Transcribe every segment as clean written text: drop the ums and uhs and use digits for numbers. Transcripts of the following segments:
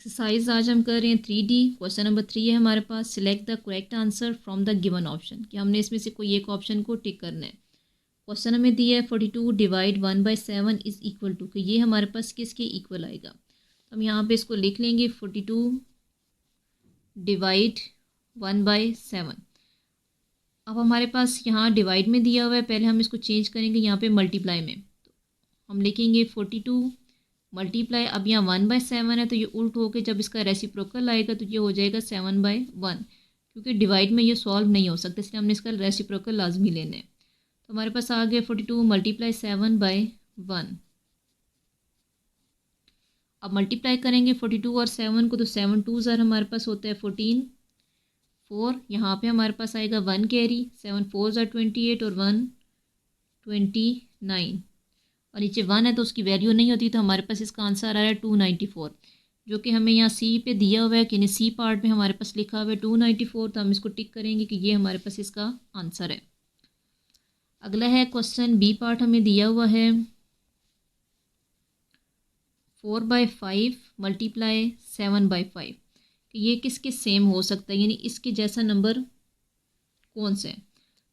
Exercise आज हम कर रहे हैं 3D। क्वेश्चन नंबर 3 है हमारे पास। Select the correct answer from the given option, कि हमने इसमें से कोई एक ऑप्शन को टिक करना है। क्वेश्चन हमें दिया है 42 डिवाइड 1/7 इज़ इक्वल टू, कि ये हमारे पास किसके इक्वल आएगा। तो हम यहाँ पे इसको लिख लेंगे 42 डिवाइड 1/7। अब हमारे पास यहाँ डिवाइड में दिया हुआ है, पहले हम इसको चेंज करेंगे यहाँ पे मल्टीप्लाई में। तो हम लिखेंगे 42 मल्टीप्लाई, अब यहाँ 1/7 है तो ये उल्ट होकर जब इसका रेसिप्रोकल आएगा तो ये हो जाएगा 7/1, क्योंकि डिवाइड में ये सॉल्व नहीं हो सकता, इसलिए हमने इसका रेसिप्रोकल लाजमी लेना है। तो हमारे पास आ गया 42 मल्टीप्लाई 7/1। अब मल्टीप्लाई करेंगे 42 और 7 को, तो 7 2 हमारे पास होता है 14, 4 यहाँ पे हमारे पास आएगा 1 कैरी, 7 4 28 और 1 29, और नीचे 1 है तो उसकी वैल्यू नहीं होती, तो हमारे पास इसका आंसर आ रहा है 294, जो कि हमें यहाँ सी पे दिया हुआ है, कि सी पार्ट में हमारे पास लिखा हुआ है 294। तो हम इसको टिक करेंगे कि ये हमारे पास इसका आंसर है। अगला है क्वेश्चन बी पार्ट, हमें दिया हुआ है 4/5 मल्टीप्लाई 7/5, कि ये किसके सेम हो सकता है, यानी इसके जैसा नंबर कौन सा है।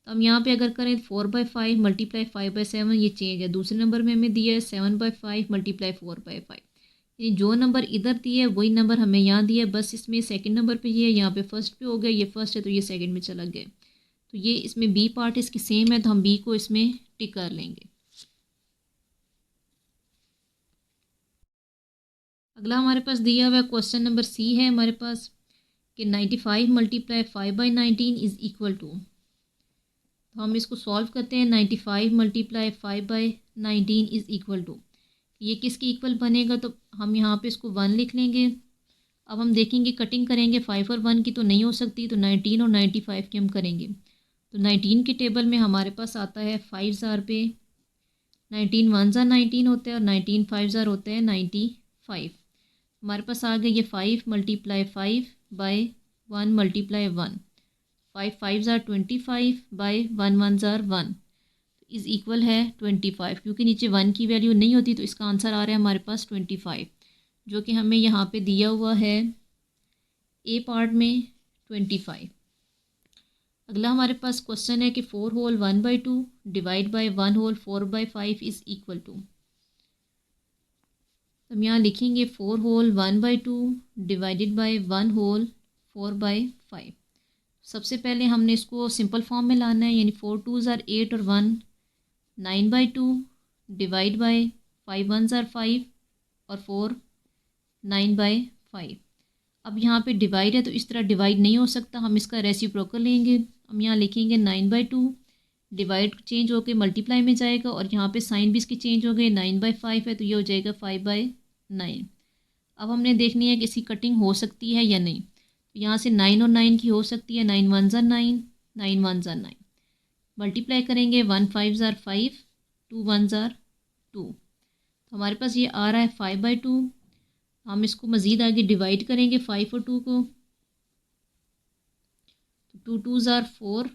तो हम यहाँ पे अगर करें 4/5 मल्टीप्लाई 5/7, ये चेंज है। दूसरे नंबर में हमें दिया है 7/5 मल्टीप्लाई 4/5, यानी जो नंबर इधर दिया है वही नंबर हमें यहाँ दिया है, बस इसमें सेकंड नंबर पे ये है, यहाँ पे फर्स्ट पे हो गया, ये फर्स्ट है तो ये सेकंड में चला गया। तो ये इसमें बी पार्ट इसकी सेम है, तो हम बी को इसमें टिक कर लेंगे। अगला हमारे पास दिया हुआ है क्वेश्चन नंबर सी है हमारे पास, कि 95 मल्टीप्लाई 5/19 इज़ इक्वल टू। तो हम इसको सॉल्व करते हैं। 95 मल्टीप्लाई 5/19 इज़ इक्वल टू, ये किसके इक्वल बनेगा। तो हम यहाँ पे इसको 1 लिख लेंगे। अब हम देखेंगे कटिंग करेंगे 5 और 1 की तो नहीं हो सकती, तो 19 और 95 की हम करेंगे। तो 19 के टेबल में हमारे पास आता है 5 पे, 19 1 19 होता है और 19 5 होता है 95। हमारे पास आ गया ये 5 मल्टीप्लाई 5/1 मल्टीप्लाई 1, 5 5 25/1 1 1 इज़ इक्वल है 25, क्योंकि नीचे 1 की वैल्यू नहीं होती, तो इसका आंसर आ रहा है हमारे पास 25, जो कि हमें यहाँ पे दिया हुआ है ए पार्ट में 25। अगला हमारे पास क्वेश्चन है कि 4 whole 1/2 divide by 1 whole 4/5 is equal to. हम यहाँ लिखेंगे 4 होल 1/2 डिवाइडेड बाई 1 होल 4/5। सबसे पहले हमने इसको सिंपल फॉर्म में लाना है, यानी 4 2 8 और 1 9/2 डिवाइड बाई 5 1 5 और 4 9/5। अब यहाँ पे डिवाइड है तो इस तरह डिवाइड नहीं हो सकता, हम इसका रेसिप्रोकल लेंगे। हम यहाँ लिखेंगे 9/2, डिवाइड चेंज होकर मल्टीप्लाई में जाएगा, और यहाँ पे साइन भी इसकी चेंज हो गई, 9/5 है तो ये हो जाएगा 5/9। अब हमने देखनी है कि इसकी कटिंग हो सकती है या नहीं। तो यहाँ से 9 और 9 की हो सकती है, 9 1 9 9 1 9। मल्टीप्लाई करेंगे 1 5 5 2 1 2, तो हमारे पास ये आ रहा है 5/2। हम इसको मज़ीद आगे डिवाइड करेंगे 5 और 2 को, तो 2 2 4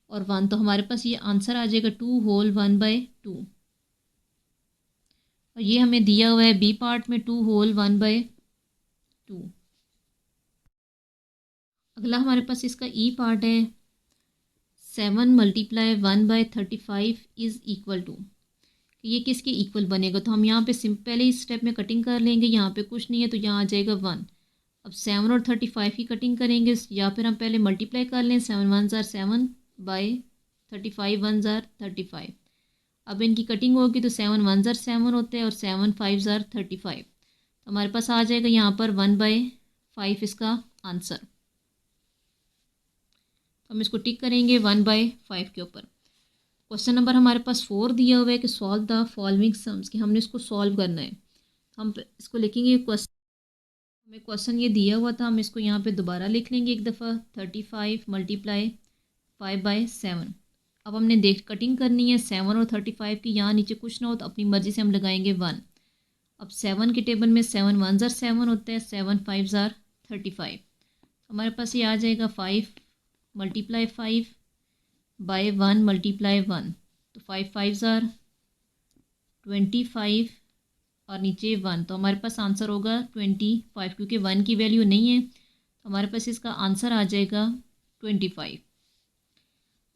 और 1, तो हमारे पास ये आंसर आ जाएगा 2 होल 1/2। और ये हमें दिया हुआ है बी पार्ट में 2 होल 1/2। अगला हमारे पास इसका ई पार्ट है 7 मल्टीप्लाई 1/35 इज़ इक्वल टू, ये किसके इक्वल बनेगा। तो हम यहाँ पे पहले इस स्टेप में कटिंग कर लेंगे, यहाँ पे कुछ नहीं है तो यहाँ आ जाएगा 1। अब 7 और 35 की कटिंग करेंगे, या फिर हम पहले मल्टीप्लाई कर लें, 7 1 7 बाई 35 1 35। अब इनकी कटिंग होगी तो 7 1 7 होते हैं और 7 5 35, तो हमारे पास आ जाएगा यहाँ पर 1/5 इसका आंसर। तो हम इसको टिक करेंगे 1/5 के ऊपर। क्वेश्चन नंबर हमारे पास 4 दिया हुआ है कि सॉल्व द फॉलोइंग सम्स, कि हमने इसको सॉल्व करना है। हम इसको लिखेंगे क्वेश्चन, हमें क्वेश्चन ये दिया हुआ था, हम इसको यहाँ पे दोबारा लिख लेंगे एक दफ़ा। 35 मल्टीप्लाई 5/7। अब हमने कटिंग करनी है 7 और 35 की, यहाँ नीचे कुछ ना हो तो अपनी मर्ज़ी से हम लगाएंगे 1। अब 7 के टेबल में 7 1 7 होता है, 7 5 35, हमारे पास ये आ जाएगा 5 मल्टीप्लाई 5 बाई 1 मल्टीप्लाई 1, तो 5 5 25 और नीचे 1, तो हमारे पास आंसर होगा 25, क्योंकि 1 की वैल्यू नहीं है तो हमारे पास इसका आंसर आ जाएगा 25।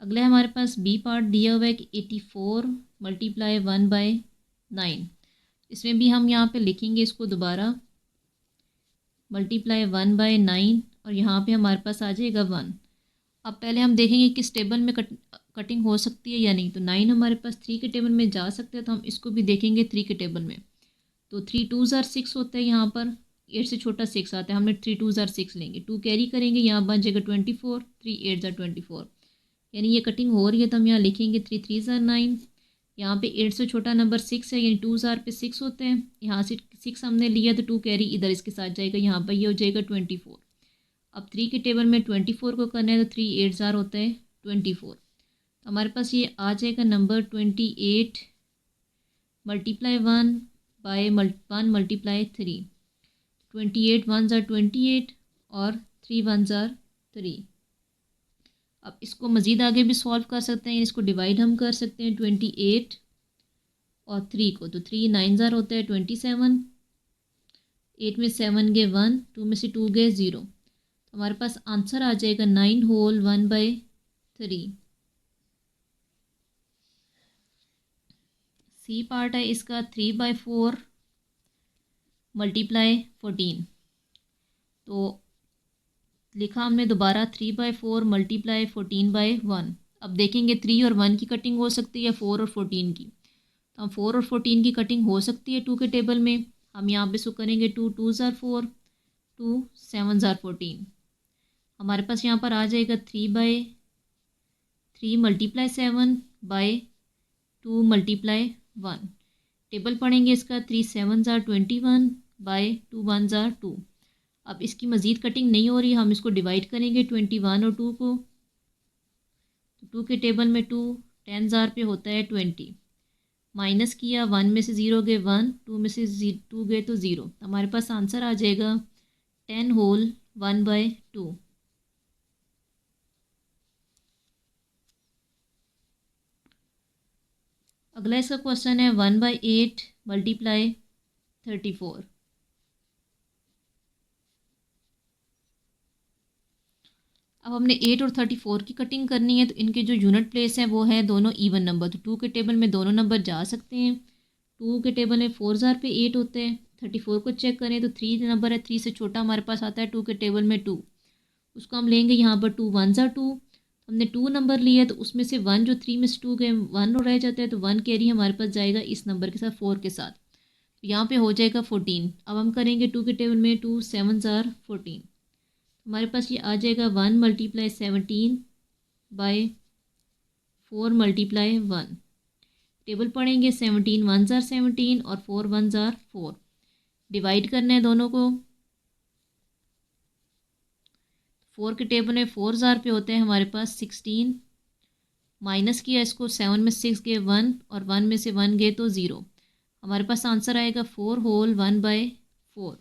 अगला हमारे पास बी पार्ट दिया हुआ है कि 84 मल्टीप्लाई 1/9। इसमें भी हम यहाँ पे लिखेंगे इसको दोबारा, मल्टीप्लाई 1/9 और यहाँ पे हमारे पास आ जाएगा 1। अब पहले हम देखेंगे किस टेबल में कटिंग हो सकती है या नहीं। तो 9 हमारे पास 3 के टेबल में जा सकते हैं, तो हम इसको भी देखेंगे 3 के टेबल में। तो 3 2s are 6 होता है, यहाँ पर 8 से छोटा 6 आता है, हमने 3 2s are 6 लेंगे, 2 कैरी करेंगे, यहाँ बन जाएगा 24, 3 8s are 24, यानी ये कटिंग हो रही है। तो हम यहाँ लिखेंगे 3 3s are 9, यहाँ पे 8 से छोटा नंबर 6 है, यानी 2s are पे 6 होते हैं, यहाँ से 6 हमने लिया तो 2 कैरी इधर इसके साथ जाएगा, यहाँ पर ये हो जाएगा 24। अब 3 के टेबल में 24 को करना है तो 3 8s are होता है 24, तो हमारे पास ये आ जाएगा number 28 multiply 1/1 multiply 3। 28 1s are 28 और 3 1s are 3। अब इसको मज़ीद आगे भी सॉल्व कर सकते हैं, इसको डिवाइड हम कर सकते हैं 28 और 3 को, तो 3 9s are होता है 27, 8 में 7 गए 1, 2 में से 2 गए 0, तो हमारे पास आंसर आ जाएगा 9 होल 1/3। सी पार्ट है इसका 3/4 मल्टीप्लाई 14। तो लिखा हमने दोबारा 3/4 मल्टीप्लाई 14/1। अब देखेंगे 3 और 1 की कटिंग हो सकती है, 4 और 14 की। तो हम 4 और 14 की कटिंग हो सकती है 2 के टेबल में, हम यहाँ पे इसको करेंगे 2 2s are 4, 2 7s are 14। हमारे पास यहाँ पर आ जाएगा 3/3 मल्टीप्लाई 7/2 मल्टीप्लाई 1। टेबल पढ़ेंगे इसका, 3 7s are 21/2 1s are 2। अब इसकी मज़ीद कटिंग नहीं हो रही, हम इसको डिवाइड करेंगे 21 और 2 को, तो 2 के टेबल में 2 10s are पे होता है 20, माइनस किया 1 में से 0 गए 1, 2 में से 2 गए तो 0, तो हमारे पास आंसर आ जाएगा 10 होल 1/2। अगला इसका क्वेश्चन है 1/8 मल्टीप्लाई 34। अब हमने 8 और 34 की कटिंग करनी है, तो इनके जो यूनिट प्लेस हैं वो है दोनों इवन नंबर, तो 2 के टेबल में दोनों नंबर जा सकते हैं। 2 के टेबल में 4s are पे 8 होते हैं, 34 को चेक करें तो 3 नंबर है, 3 से छोटा हमारे पास आता है 2 के टेबल में 2, उसको हम लेंगे यहाँ पर 2 1s are 2, हमने 2 नंबर लिया तो उसमें से 1 जो 3 में से 2 गए 1 रह जाता है, तो 1 कैरी हमारे पास जाएगा इस नंबर के साथ 4 के साथ, तो यहाँ पे हो जाएगा 14। अब हम करेंगे 2 के टेबल में 2 7s are 14, हमारे पास ये आ जाएगा 1 मल्टीप्लाई 17/4 मल्टीप्लाई 1। टेबल पढ़ेंगे 17 1s are 17 और 4 1s are 4, डिवाइड करना है दोनों को। 4 के टेबल में 4s are पे होते हैं हमारे पास 16, माइनस किया इसको, 7 में 6 गए 1 और 1 में से 1 गए तो 0, हमारे पास आंसर आएगा 4 होल 1/4।